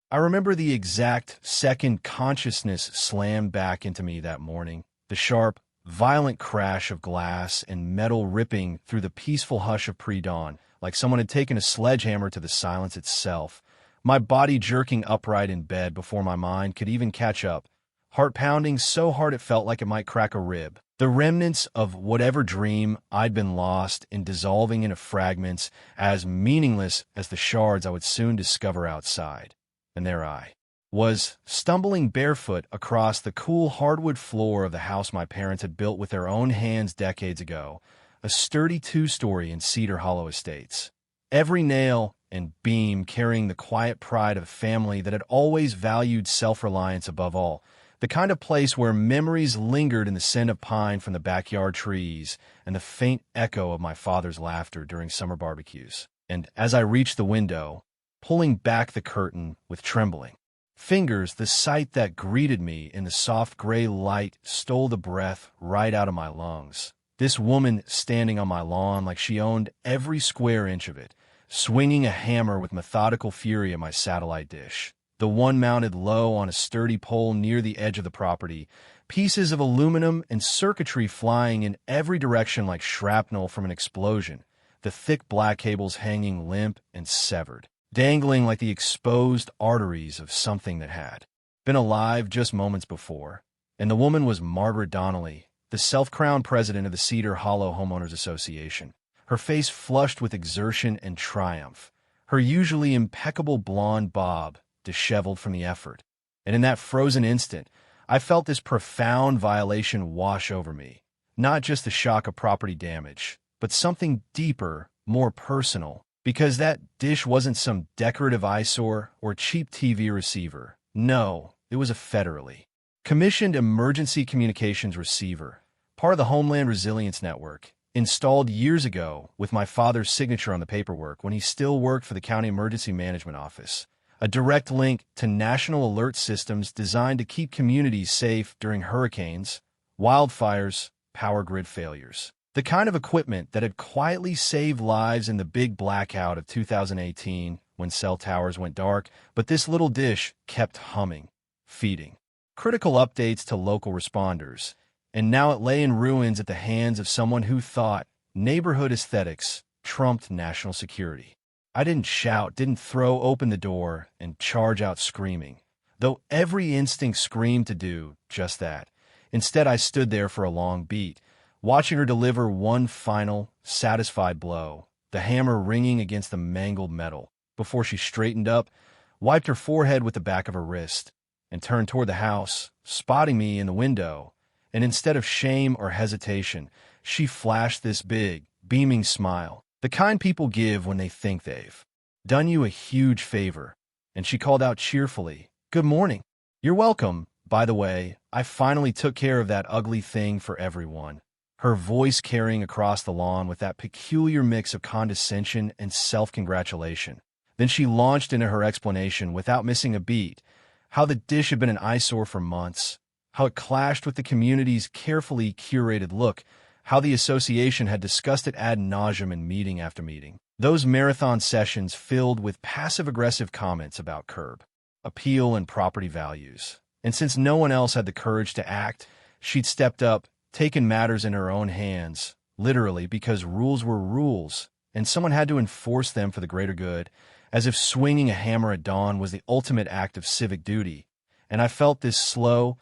I remember the exact second consciousness slammed back into me that morning, the sharp, violent crash of glass and metal ripping through the peaceful hush of pre-dawn, like someone had taken a sledgehammer to the silence itself, my body jerking upright in bed before my mind could even catch up, heart pounding so hard it felt like it might crack a rib. The remnants of whatever dream I'd been lost in dissolving into fragments as meaningless as the shards I would soon discover outside. And there I was, stumbling barefoot across the cool hardwood floor of the house my parents had built with their own hands decades ago, a sturdy two-story in Cedar Hollow Estates. Every nail and beam carrying the quiet pride of a family that had always valued self-reliance above all, the kind of place where memories lingered in the scent of pine from the backyard trees and the faint echo of my father's laughter during summer barbecues. And as I reached the window, pulling back the curtain with trembling fingers, the sight that greeted me in the soft gray light stole the breath right out of my lungs. This woman standing on my lawn like she owned every square inch of it, swinging a hammer with methodical fury at my satellite dish. The one mounted low on a sturdy pole near the edge of the property, pieces of aluminum and circuitry flying in every direction like shrapnel from an explosion, the thick black cables hanging limp and severed, dangling like the exposed arteries of something that had been alive just moments before. And the woman was Margaret Donnelly, the self-crowned president of the Cedar Hollow Homeowners Association, her face flushed with exertion and triumph, her usually impeccable blonde bob disheveled from the effort. And in that frozen instant, I felt this profound violation wash over me. Not just the shock of property damage, but something deeper, more personal, because that dish wasn't some decorative eyesore or cheap TV receiver. No, it was a federally commissioned emergency communications receiver, part of the Homeland Resilience Network, installed years ago with my father's signature on the paperwork when he still worked for the County Emergency Management Office. A direct link to national alert systems designed to keep communities safe during hurricanes, wildfires, power grid failures. The kind of equipment that had quietly saved lives in the big blackout of 2018 when cell towers went dark, but this little dish kept humming, feeding critical updates to local responders, and now it lay in ruins at the hands of someone who thought neighborhood aesthetics trumped national security. I didn't shout, didn't throw open the door and charge out screaming, though every instinct screamed to do just that. Instead, I stood there for a long beat, watching her deliver one final, satisfied blow, the hammer ringing against the mangled metal, before she straightened up, wiped her forehead with the back of her wrist, and turned toward the house, spotting me in the window. And instead of shame or hesitation, she flashed this big, beaming smile, the kind people give when they think they've done you a huge favor. And she called out cheerfully, "Good morning." "You're welcome. By the way, I finally took care of that ugly thing for everyone." Her voice carrying across the lawn with that peculiar mix of condescension and self-congratulation. Then she launched into her explanation without missing a beat, how the dish had been an eyesore for months, how it clashed with the community's carefully curated look, how the association had discussed it ad nauseum in meeting after meeting. Those marathon sessions filled with passive-aggressive comments about curb appeal and property values. And since no one else had the courage to act, she'd stepped up, taken matters in her own hands, literally, because rules were rules, and someone had to enforce them for the greater good, as if swinging a hammer at dawn was the ultimate act of civic duty. And I felt this slow,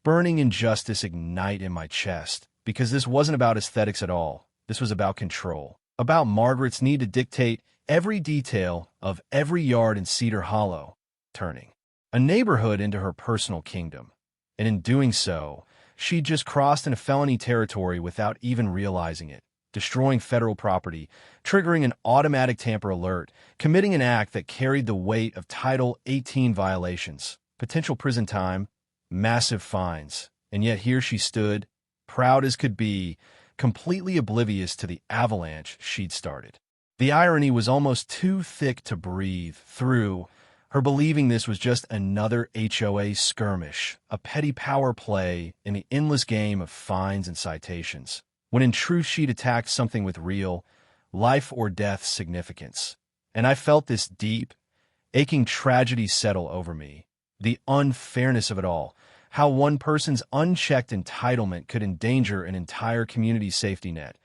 burning injustice ignite in my chest, because this wasn't about aesthetics at all. This was about control, about Margaret's need to dictate every detail of every yard in Cedar Hollow, turning a neighborhood into her personal kingdom. And in doing so, she'd just crossed into felony territory without even realizing it, destroying federal property, triggering an automatic tamper alert, committing an act that carried the weight of Title 18 violations, potential prison time, massive fines. And yet here she stood, proud as could be, completely oblivious to the avalanche she'd started. The irony was almost too thick to breathe through, her believing this was just another HOA skirmish, a petty power play in the endless game of fines and citations, when in truth she'd attacked something with real, life-or-death significance. And I felt this deep, aching tragedy settle over me. The unfairness of it all. How one person's unchecked entitlement could endanger an entire community's safety net.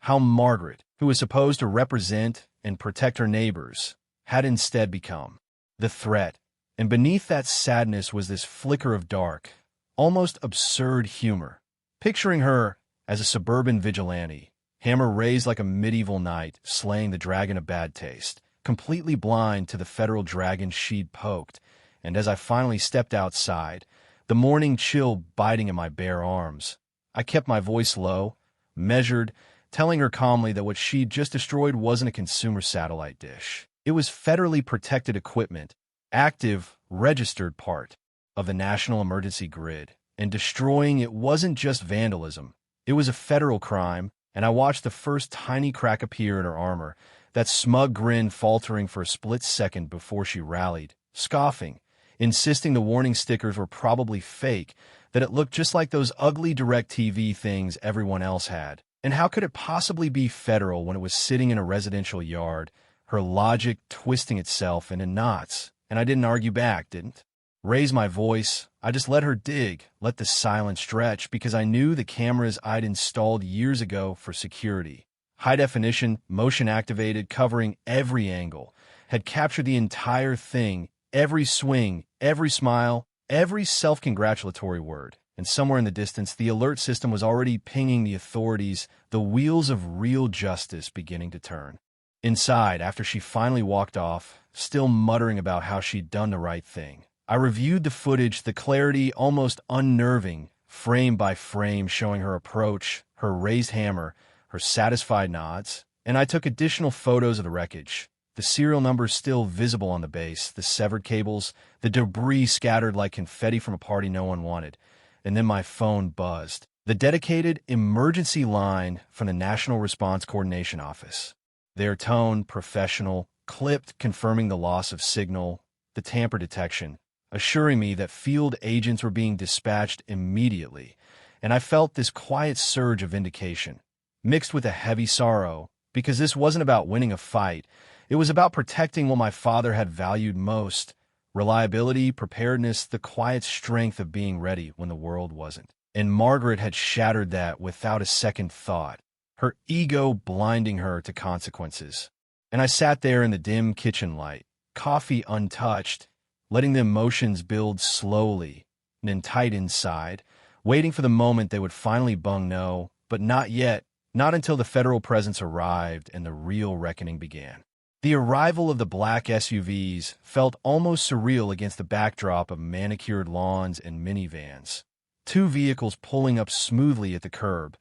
How Margaret, who was supposed to represent and protect her neighbors, had instead become the threat. And beneath that sadness was this flicker of dark, almost absurd humor. Picturing her as a suburban vigilante, hammer raised like a medieval knight, slaying the dragon of bad taste, completely blind to the federal dragon she'd poked. And as I finally stepped outside, the morning chill biting at my bare arms, I kept my voice low, measured, telling her calmly that what she'd just destroyed wasn't a consumer satellite dish. It was federally protected equipment, active, registered part of the national emergency grid. And destroying it wasn't just vandalism. It was a federal crime, and I watched the first tiny crack appear in her armor, that smug grin faltering for a split second before she rallied, scoffing, insisting the warning stickers were probably fake, that it looked just like those ugly DirecTV things everyone else had. And how could it possibly be federal when it was sitting in a residential yard, her logic twisting itself into knots? And I didn't argue back, didn't raise my voice. I just let her dig, let the silence stretch, because I knew the cameras I'd installed years ago for security, high definition, motion activated, covering every angle, had captured the entire thing, every swing, every smile, every self-congratulatory word. And somewhere in the distance, the alert system was already pinging the authorities, the wheels of real justice beginning to turn. Inside, after she finally walked off, still muttering about how she'd done the right thing, I reviewed the footage, the clarity almost unnerving, frame by frame, showing her approach, her raised hammer, her satisfied nods, and I took additional photos of the wreckage. The serial numbers still visible on the base, the severed cables, the debris scattered like confetti from a party no one wanted. And then my phone buzzed. The dedicated emergency line from the National Response Coordination Office. Their tone, professional, clipped, confirming the loss of signal, the tamper detection, assuring me that field agents were being dispatched immediately. And I felt this quiet surge of vindication, mixed with a heavy sorrow, because this wasn't about winning a fight. It was about protecting what my father had valued most: reliability, preparedness, the quiet strength of being ready when the world wasn't. And Margaret had shattered that without a second thought, her ego blinding her to consequences. And I sat there in the dim kitchen light, coffee untouched, letting the emotions build slowly, and tight inside, waiting for the moment they would finally bung no, but not yet, not until the federal presence arrived and the real reckoning began. The arrival of the black SUVs felt almost surreal against the backdrop of manicured lawns and minivans. Two vehicles pulling up smoothly at the curb,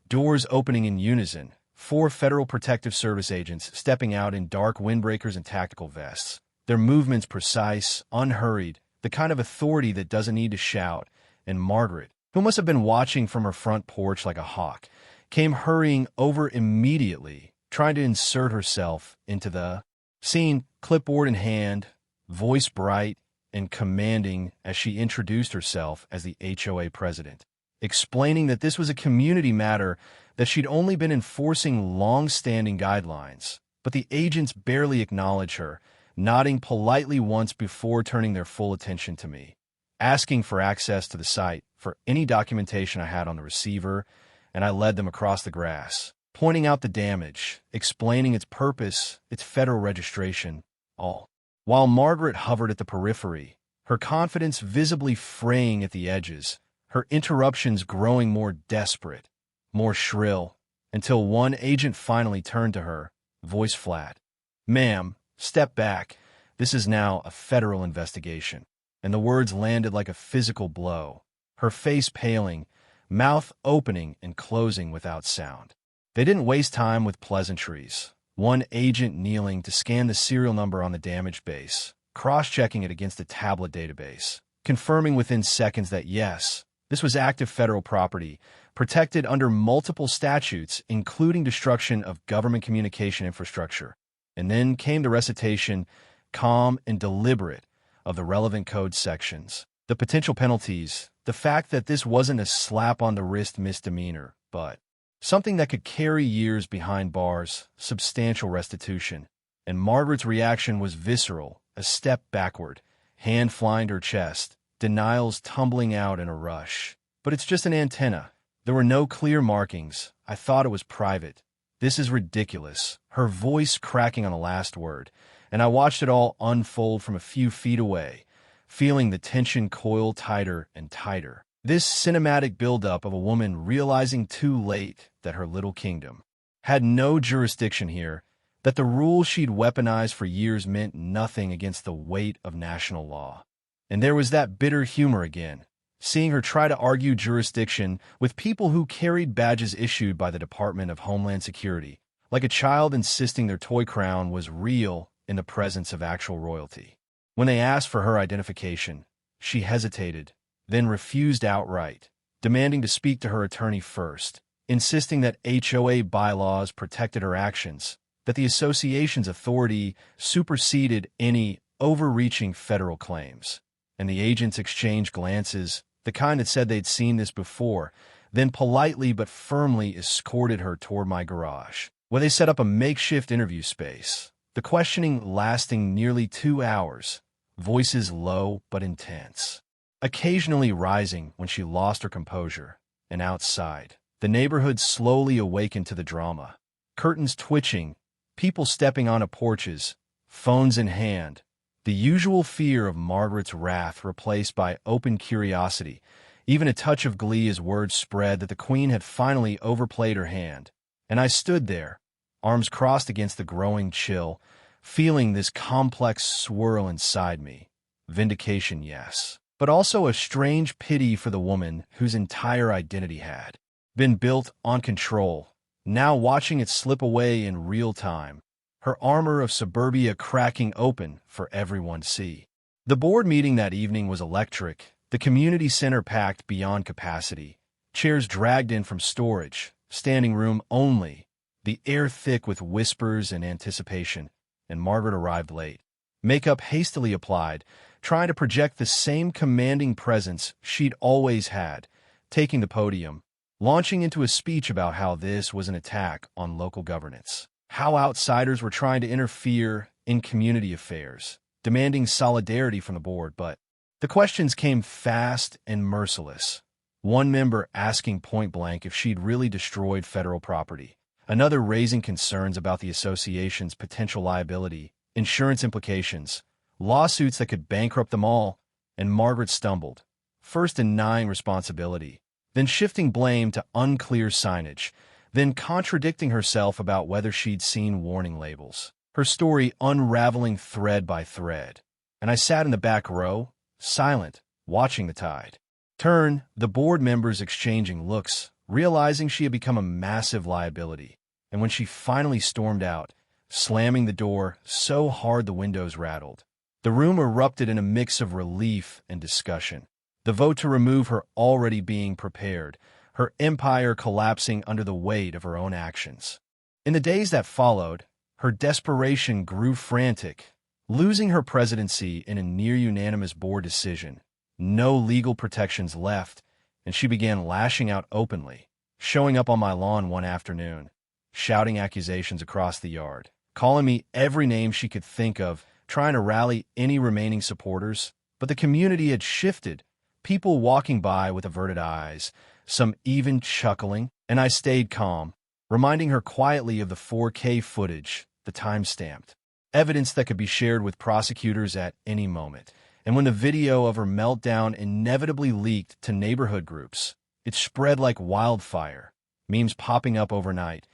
doors opening in unison, 4 Federal Protective Service agents stepping out in dark windbreakers and tactical vests. Their movements precise, unhurried, the kind of authority that doesn't need to shout. And Margaret, who must have been watching from her front porch like a hawk, came hurrying over immediately, trying to insert herself into the scene, clipboard in hand, voice bright and commanding as she introduced herself as the HOA president, explaining that this was a community matter, that she'd only been enforcing long-standing guidelines. But the agents barely acknowledged her, nodding politely once before turning their full attention to me, asking for access to the site for any documentation I had on the receiver, and I led them across the grass, pointing out the damage, explaining its purpose, its federal registration, all. While Margaret hovered at the periphery, her confidence visibly fraying at the edges, her interruptions growing more desperate, more shrill, until one agent finally turned to her, voice flat. "Ma'am, step back. This is now a federal investigation." And the words landed like a physical blow, her face paling, mouth opening and closing without sound. They didn't waste time with pleasantries. One agent kneeling to scan the serial number on the damaged base, cross-checking it against a tablet database, confirming within seconds that yes, this was active federal property, protected under multiple statutes, including destruction of government communication infrastructure. And then came the recitation, calm and deliberate, of the relevant code sections, the potential penalties, the fact that this wasn't a slap-on-the-wrist misdemeanor, but something that could carry years behind bars, substantial restitution. And Margaret's reaction was visceral, a step backward, hand flying to her chest, denials tumbling out in a rush. But it's just an antenna. There were no clear markings. I thought it was private. This is ridiculous. Her voice cracking on the last word, and I watched it all unfold from a few feet away, feeling the tension coil tighter and tighter. This cinematic buildup of a woman realizing too late that her little kingdom had no jurisdiction here, that the rules she'd weaponized for years meant nothing against the weight of national law. And there was that bitter humor again, seeing her try to argue jurisdiction with people who carried badges issued by the Department of Homeland Security, like a child insisting their toy crown was real in the presence of actual royalty. When they asked for her identification, she hesitated, then refused outright, demanding to speak to her attorney first, insisting that HOA bylaws protected her actions, that the association's authority superseded any overreaching federal claims. And the agents exchanged glances, the kind that said they'd seen this before, then politely but firmly escorted her toward my garage, where they set up a makeshift interview space, the questioning lasting nearly 2 hours, voices low but intense, occasionally rising when she lost her composure. And outside, the neighborhood slowly awakened to the drama, curtains twitching, people stepping onto porches, phones in hand, the usual fear of Margaret's wrath replaced by open curiosity, even a touch of glee as word spread that the Queen had finally overplayed her hand. And I stood there, arms crossed against the growing chill, feeling this complex swirl inside me. Vindication, yes, but also a strange pity for the woman whose entire identity had been built on control, now watching it slip away in real time, her armor of suburbia cracking open for everyone to see. The board meeting that evening was electric, the community center packed beyond capacity, chairs dragged in from storage, standing room only, the air thick with whispers and anticipation, and Margaret arrived late. Makeup hastily applied, trying to project the same commanding presence she'd always had, taking the podium, launching into a speech about how this was an attack on local governance, how outsiders were trying to interfere in community affairs, demanding solidarity from the board. But the questions came fast and merciless. One member asking point-blank if she'd really destroyed federal property, another raising concerns about the association's potential liability, insurance implications, lawsuits that could bankrupt them all, and Margaret stumbled, first denying responsibility, then shifting blame to unclear signage, then contradicting herself about whether she'd seen warning labels, her story unraveling thread by thread. And I sat in the back row, silent, watching the tide turn, the board members exchanging looks, realizing she had become a massive liability. And when she finally stormed out, slamming the door so hard the windows rattled, the room erupted in a mix of relief and discussion. The vote to remove her already being prepared, her empire collapsing under the weight of her own actions. In the days that followed, her desperation grew frantic, losing her presidency in a near-unanimous board decision. No legal protections left, and she began lashing out openly, showing up on my lawn one afternoon, shouting accusations across the yard, calling me every name she could think of, trying to rally any remaining supporters. But the community had shifted, people walking by with averted eyes, some even chuckling, and I stayed calm, reminding her quietly of the 4K footage, the time-stamped, evidence that could be shared with prosecutors at any moment. And when the video of her meltdown inevitably leaked to neighborhood groups, it spread like wildfire, memes popping up overnight.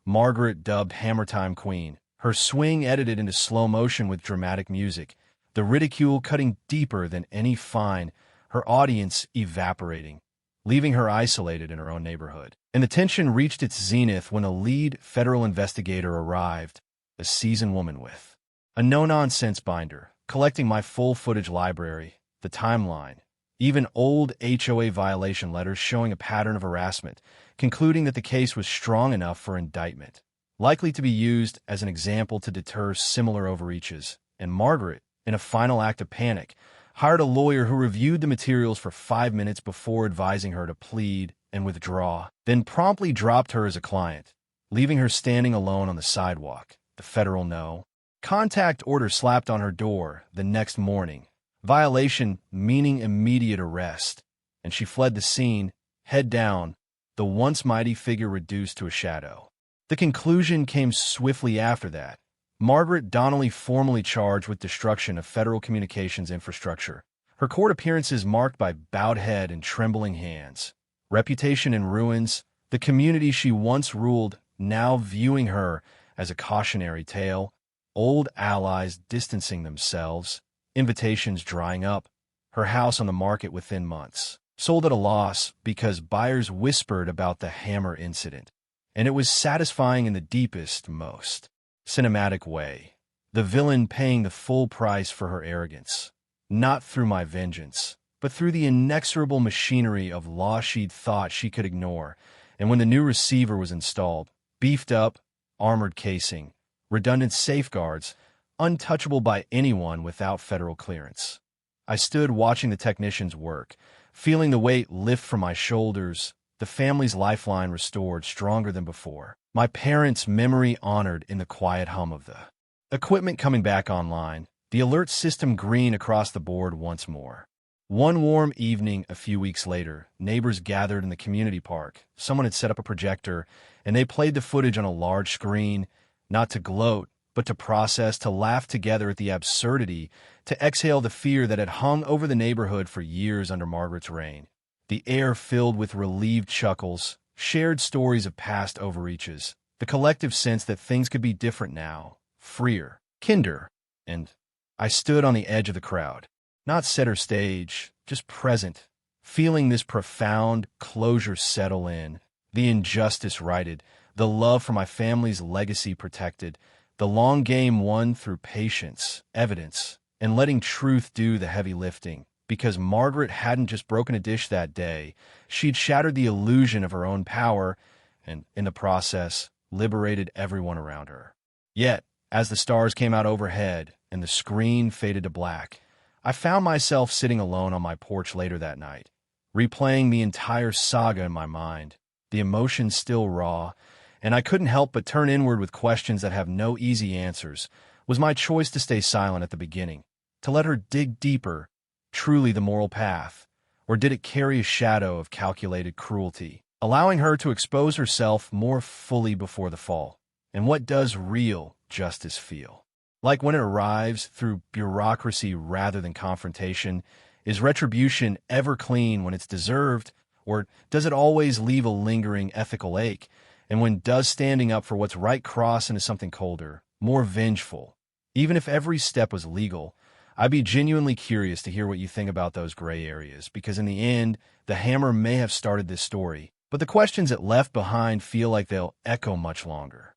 Margaret dubbed Hammer Time Queen, her swing edited into slow motion with dramatic music, the ridicule cutting deeper than any fine, her audience evaporating, leaving her isolated in her own neighborhood. And the tension reached its zenith when a lead federal investigator arrived, a seasoned woman with a no-nonsense binder, collecting my full footage library, the timeline, even old HOA violation letters showing a pattern of harassment, concluding that the case was strong enough for indictment, likely to be used as an example to deter similar overreaches. And Margaret, in a final act of panic, hired a lawyer who reviewed the materials for 5 minutes before advising her to plead and withdraw, then promptly dropped her as a client, leaving her standing alone on the sidewalk. The federal no. Contact order slapped on her door the next morning. Violation meaning immediate arrest. And she fled the scene, head down, the once mighty figure reduced to a shadow. The conclusion came swiftly after that. Margaret Donnelly formally charged with destruction of federal communications infrastructure. Her court appearances marked by bowed head and trembling hands. Reputation in ruins, the community she once ruled now viewing her as a cautionary tale, old allies distancing themselves, invitations drying up, her house on the market within months. Sold at a loss because buyers whispered about the hammer incident. And it was satisfying in the deepest, most cinematic way. The villain paying the full price for her arrogance. Not through my vengeance, but through the inexorable machinery of law she'd thought she could ignore. And when the new receiver was installed, beefed up, armored casing, redundant safeguards, untouchable by anyone without federal clearance. I stood watching the technicians work, feeling the weight lift from my shoulders, the family's lifeline restored stronger than before. My parents' memory honored in the quiet hum of the equipment coming back online, the alert system green across the board once more. One warm evening a few weeks later, neighbors gathered in the community park. Someone had set up a projector, and they played the footage on a large screen, not to gloat, but to process, to laugh together at the absurdity, to exhale the fear that had hung over the neighborhood for years under Margaret's reign. The air filled with relieved chuckles, shared stories of past overreaches, the collective sense that things could be different now, freer, kinder, and I stood on the edge of the crowd, not center stage, just present, feeling this profound closure settle in, the injustice righted, the love for my family's legacy protected, the long game won through patience, evidence, and letting truth do the heavy lifting. Because Margaret hadn't just broken a dish that day, she'd shattered the illusion of her own power and, in the process, liberated everyone around her. Yet, as the stars came out overhead and the screen faded to black, I found myself sitting alone on my porch later that night, replaying the entire saga in my mind, the emotions still raw, and I couldn't help but turn inward with questions that have no easy answers. Was my choice to stay silent at the beginning, to let her dig deeper, truly the moral path, or did it carry a shadow of calculated cruelty, allowing her to expose herself more fully before the fall? And what does real justice feel like when it arrives through bureaucracy rather than confrontation? Is retribution ever clean when it's deserved, or does it always leave a lingering ethical ache? And when does standing up for what's right cross into something colder, more vengeful? Even if every step was legal, I'd be genuinely curious to hear what you think about those gray areas, because in the end, the hammer may have started this story, but the questions it left behind feel like they'll echo much longer.